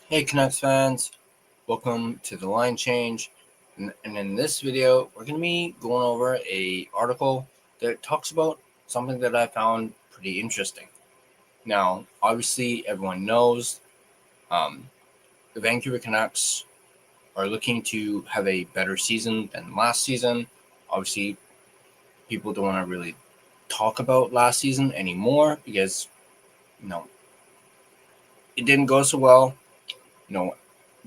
Hey Canucks fans, welcome to the line change. And in this video, we're going to be going over a article that talks about something that I found pretty interesting. Now, obviously, everyone knows the Vancouver Canucks are looking to have a better season than last season. Obviously, people don't want to really talk about last season anymore because, you know, it didn't go so well.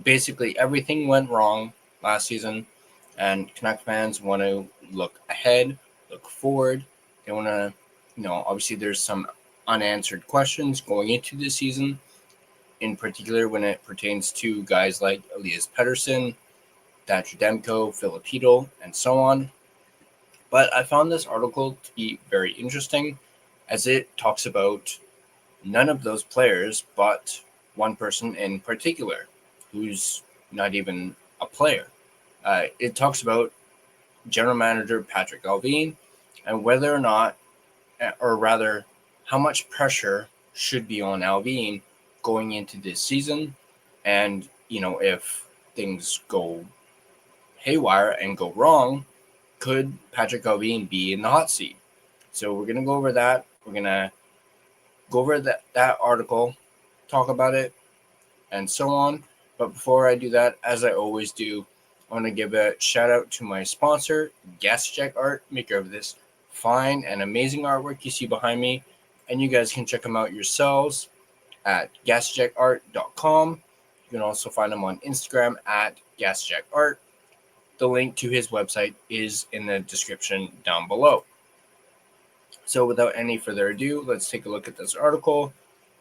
Basically everything went wrong last season, and Canuck fans want to look ahead, look forward. They want to, obviously there's some unanswered questions going into this season, in particular when it pertains to guys like Elias Pettersson, Thatcher Demko, Filipino, and so on. But I found this article to be very interesting as it talks about none of those players, but one person in particular who's not even a player. It talks about general manager Patrik Allvin and whether or not, or rather, how much pressure should be on Allvin going into this season. And, if things go haywire and go wrong, could Patrik Allvin be in the hot seat? So we're going to go over that. We're going to go over that article, talk about it, and so on. But before I do that, as I always do, I want to give a shout out to my sponsor, Gassy Jack Art, maker of this fine and amazing artwork you see behind me. And you guys can check them out yourselves at GassyJackArt.com. You can also find him on Instagram at GassyJackArt. The link to his website is in the description down below. So without any further ado, let's take a look at this article.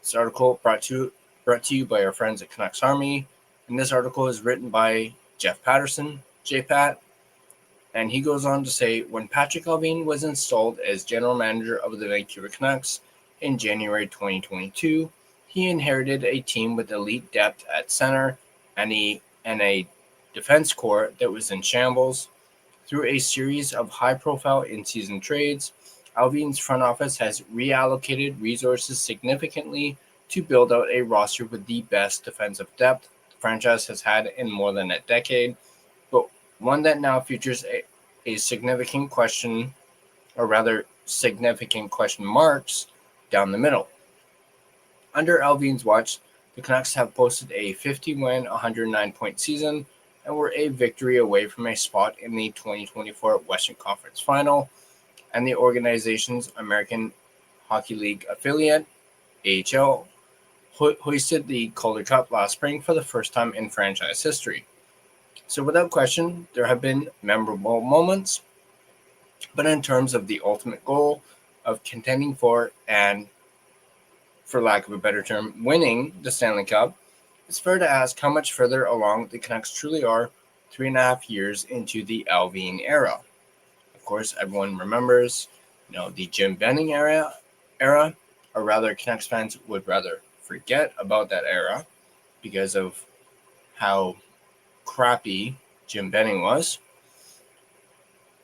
This article brought to you by our friends at Canucks Army. And this article is written by Jeff Patterson, JPat. And he goes on to say, when Patrik Allvin was installed as general manager of the Vancouver Canucks in January 2022, he inherited a team with elite depth at center and a defense core that was in shambles. Through a series of high-profile in-season trades, Allvin's front office has reallocated resources significantly to build out a roster with the best defensive depth the franchise has had in more than a decade, but one that now features a significant question, or rather significant question marks, down the middle. Under Allvin's watch, the Canucks have posted a 50-win, 109-point season and were a victory away from a spot in the 2024 Western Conference Final, and the organization's American Hockey League affiliate, AHL, hoisted the Calder Cup last spring for the first time in franchise history. So without question, there have been memorable moments, but in terms of the ultimate goal of contending for, and for lack of a better term, winning the Stanley Cup, it's fair to ask how much further along the Canucks truly are 3.5 years into the Allvin era. Of course, everyone remembers, the Jim Benning era, or rather, Canucks fans would rather forget about that era because of how crappy Jim Benning was.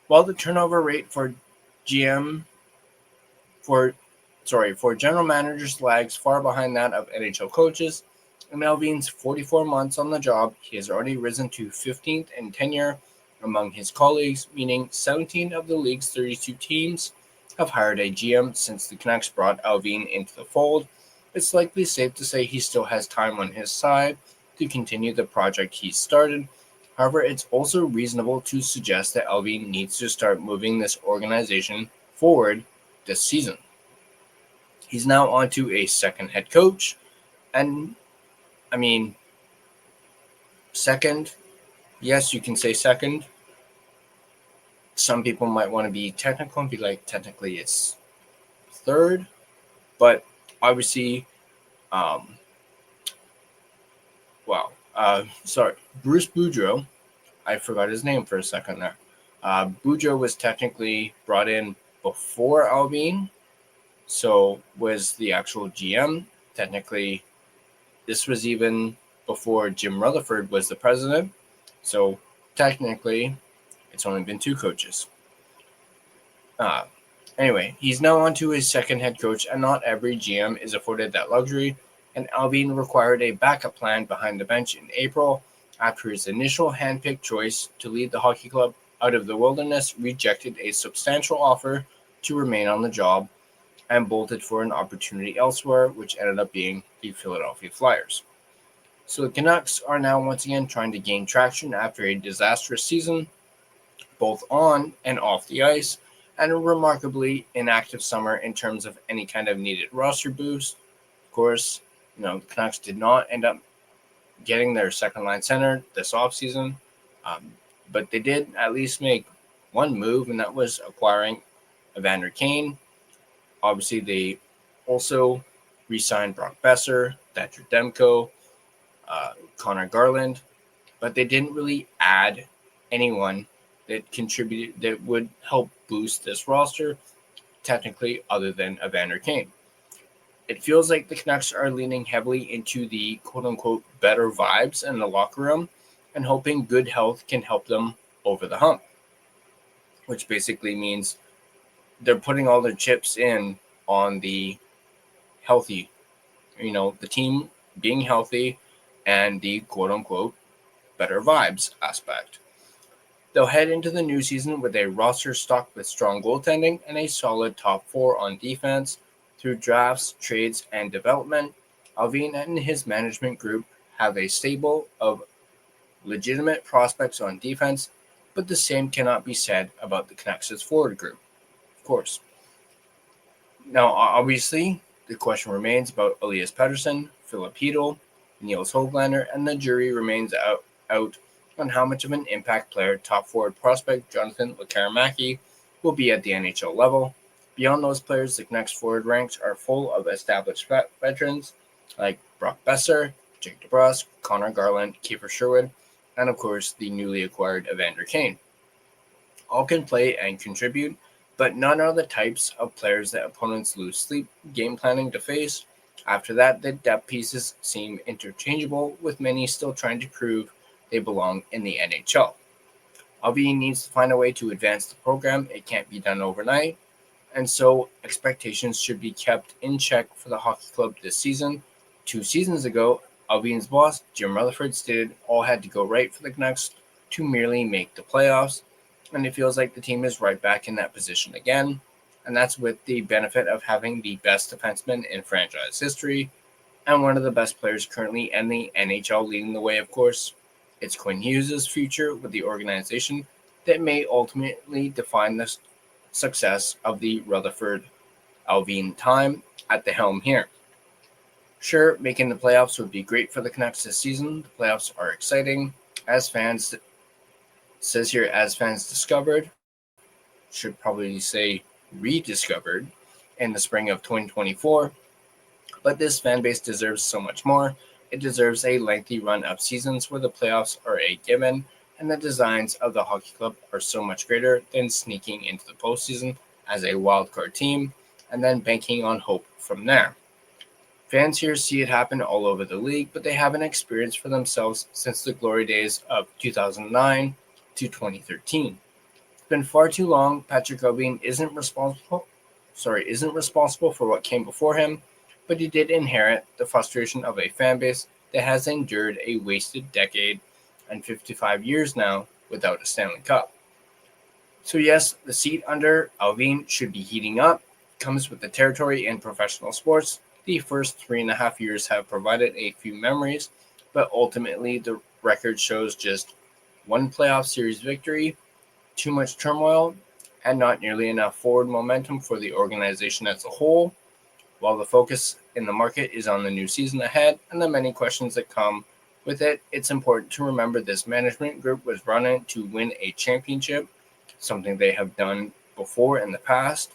While the turnover rate for general managers lags far behind that of NHL coaches, in Allvin's 44 months on the job, he has already risen to 15th in tenure among his colleagues, meaning 17 of the league's 32 teams have hired a GM since the Canucks brought Allvin into the fold. It's likely safe to say he still has time on his side to continue the project he started. However, it's also reasonable to suggest that Allvin needs to start moving this organization forward this season. He's now on to a second head coach, and second, yes, you can say second. Some people might want to be technical and be like, technically it's third, but obviously, Bruce Boudreau, I forgot his name for a second there. Boudreau was technically brought in before Allvin, so was the actual GM. Technically, this was even before Jim Rutherford was the president, so technically, it's only been 2 coaches. Anyway, he's now on to his second head coach, and not every GM is afforded that luxury. and Allvin required a backup plan behind the bench in April after his initial handpicked choice to lead the hockey club out of the wilderness rejected a substantial offer to remain on the job and bolted for an opportunity elsewhere, which ended up being the Philadelphia Flyers. So the Canucks are now once again trying to gain traction after a disastrous season, both on and off the ice, and a remarkably inactive summer in terms of any kind of needed roster boost. Of course, the Canucks did not end up getting their second line center this offseason, but they did at least make one move, and that was acquiring Evander Kane. Obviously, they also re-signed Brock Besser, Thatcher Demko, Connor Garland, but they didn't really add anyone that contributed that would help boost this roster, technically, other than Evander Kane. It feels like the Canucks are leaning heavily into the quote-unquote better vibes in the locker room and hoping good health can help them over the hump, which basically means they're putting all their chips in on the healthy, the team being healthy and the quote-unquote better vibes aspect. They'll head into the new season with a roster stocked with strong goaltending and a solid top four on defense. Through drafts, trades, and development, Allvin and his management group have a stable of legitimate prospects on defense, but the same cannot be said about the Canucks' forward group, of course. Now, obviously, the question remains about Elias Pettersson, Philip Hedl, Niels Höglander, and the jury remains out on how much of an impact player top forward prospect Jonathan Lekkerimaki will be at the NHL level. Beyond those players, the Canucks forward ranks are full of established veterans like Brock Besser, Jake DeBrusk, Connor Garland, Kiefer Sherwood, and of course the newly acquired Evander Kane. All can play and contribute, but none are the types of players that opponents lose sleep game planning to face. After that, the depth pieces seem interchangeable, with many still trying to prove they belong in the NHL. Allvin needs to find a way to advance the program. It can't be done overnight, and so expectations should be kept in check for the hockey club this season. 2 seasons ago, Allvin's boss, Jim Rutherford, stated all had to go right for the Canucks to merely make the playoffs, and it feels like the team is right back in that position again, and that's with the benefit of having the best defenseman in franchise history and one of the best players currently in the NHL leading the way, of course. It's Quinn Hughes' future with the organization that may ultimately define the success of the Rutherford-Allvin time at the helm here. Sure, making the playoffs would be great for the Canucks this season. The playoffs are exciting. As fans discovered, should probably say rediscovered, in the spring of 2024. But this fan base deserves so much more. It deserves a lengthy run of seasons where the playoffs are a given, and the designs of the hockey club are so much greater than sneaking into the postseason as a wildcard team and then banking on hope from there. Fans here see it happen all over the league, but they haven't experienced for themselves since the glory days of 2009 to 2013. It's been far too long. Patrik Allvin isn't responsible for what came before him, but he did inherit the frustration of a fan base that has endured a wasted decade and 55 years now without a Stanley Cup. So yes, the seat under Allvin should be heating up. It comes with the territory in professional sports. The first 3.5 years have provided a few memories, but ultimately the record shows just one playoff series victory, too much turmoil, and not nearly enough forward momentum for the organization as a whole. While the focus in the market is on the new season ahead and the many questions that come with it, it's important to remember this management group was run in to win a championship, something they have done before in the past,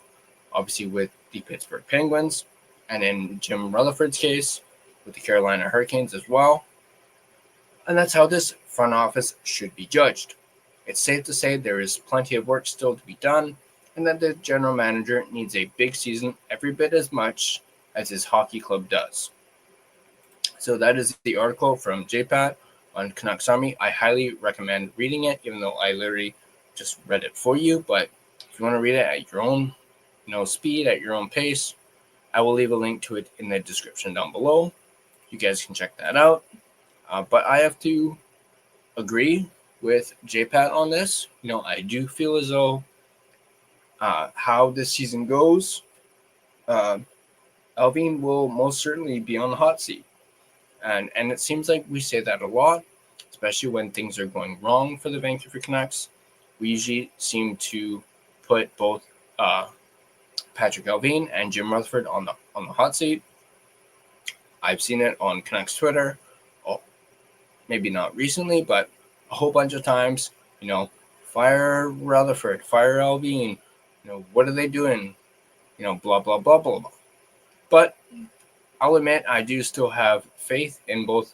obviously with the Pittsburgh Penguins, and in Jim Rutherford's case, with the Carolina Hurricanes as well. And that's how this front office should be judged. It's safe to say there is plenty of work still to be done, and that the general manager needs a big season every bit as much as his hockey club does. So that is the article from JPAT on Canucks Army. I highly recommend reading it, even though I literally just read it for you. But if you want to read it at your own speed, at your own pace, I will leave a link to it in the description down below. You guys can check that out. But I have to agree with JPat on this. I do feel as though how this season goes, Allvin will most certainly be on the hot seat. And it seems like we say that a lot, especially when things are going wrong for the Vancouver Canucks. We usually seem to put both Patrik Allvin and Jim Rutherford on the hot seat. I've seen it on Canucks Twitter. Oh, maybe not recently, but a whole bunch of times. Fire Rutherford, fire Allvin. What are they doing? Blah blah blah blah blah. But I'll admit I do still have faith in both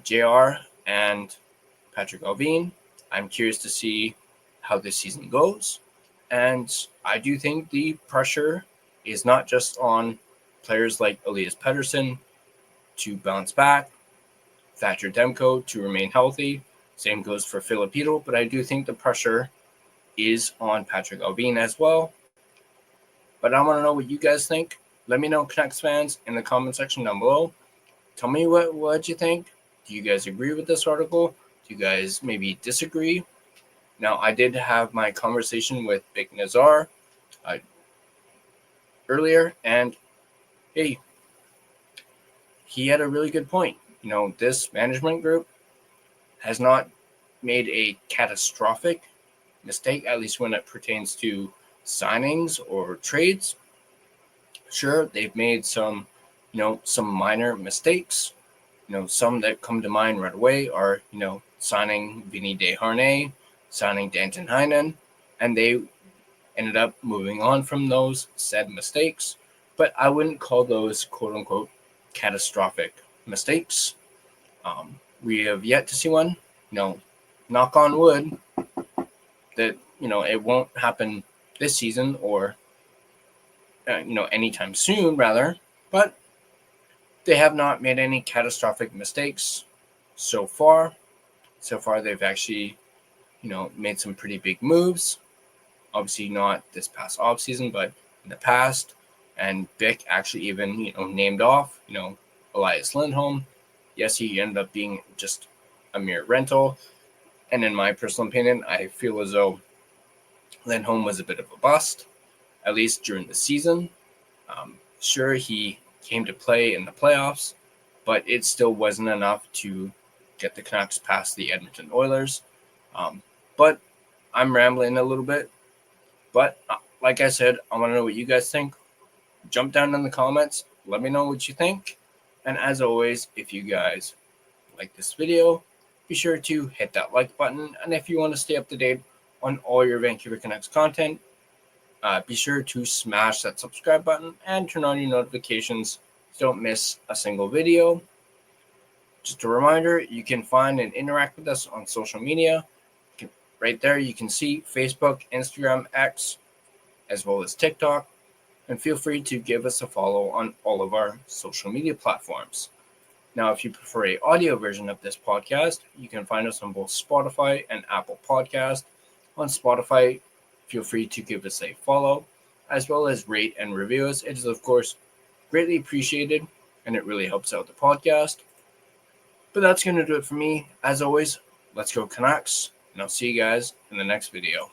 JR and Patrik Allvin. I'm curious to see how this season goes. And I do think the pressure is not just on players like Elias Pettersson to bounce back, Thatcher Demko to remain healthy. Same goes for Filipino, but I do think the pressure is on Patrik Allvin as well. But I want to know what you guys think. Let me know, Canucks fans, in the comment section down below. Tell me what you think. Do you guys agree with this article? Do you guys maybe disagree? Now, I did have my conversation with Big Nazar earlier, and hey, he had a really good point. This management group has not made a catastrophic mistake, at least when it pertains to signings or trades. Sure, they've made some minor mistakes. Some that come to mind right away are, signing Vinny Desharnais, signing Danton Heinen, and they ended up moving on from those said mistakes. But I wouldn't call those quote-unquote catastrophic mistakes. We have yet to see one, knock on wood, that, it won't happen this season or, anytime soon, rather. But they have not made any catastrophic mistakes so far. So far, they've actually, made some pretty big moves. Obviously not this past offseason, but in the past. And Bick actually even, named off, Elias Lindholm. Yes, he ended up being just a mere rental. And in my personal opinion, I feel as though Lindholm was a bit of a bust, at least during the season. Sure, he came to play in the playoffs, but it still wasn't enough to get the Canucks past the Edmonton Oilers. But I'm rambling a little bit. But like I said, I want to know what you guys think. Jump down in the comments. Let me know what you think. And as always, if you guys like this video, be sure to hit that like button. And if you want to stay up to date on all your Vancouver Canucks content, be sure to smash that subscribe button and turn on your notifications so don't miss a single video. Just a reminder, you can find and interact with us on social media. Right there, you can see Facebook, Instagram, X, as well as TikTok. And feel free to give us a follow on all of our social media platforms. Now, if you prefer an audio version of this podcast, you can find us on both Spotify and Apple Podcasts. On Spotify, feel free to give us a follow, as well as rate and review us. It is, of course, greatly appreciated, and it really helps out the podcast. But that's going to do it for me. As always, let's go Canucks, and I'll see you guys in the next video.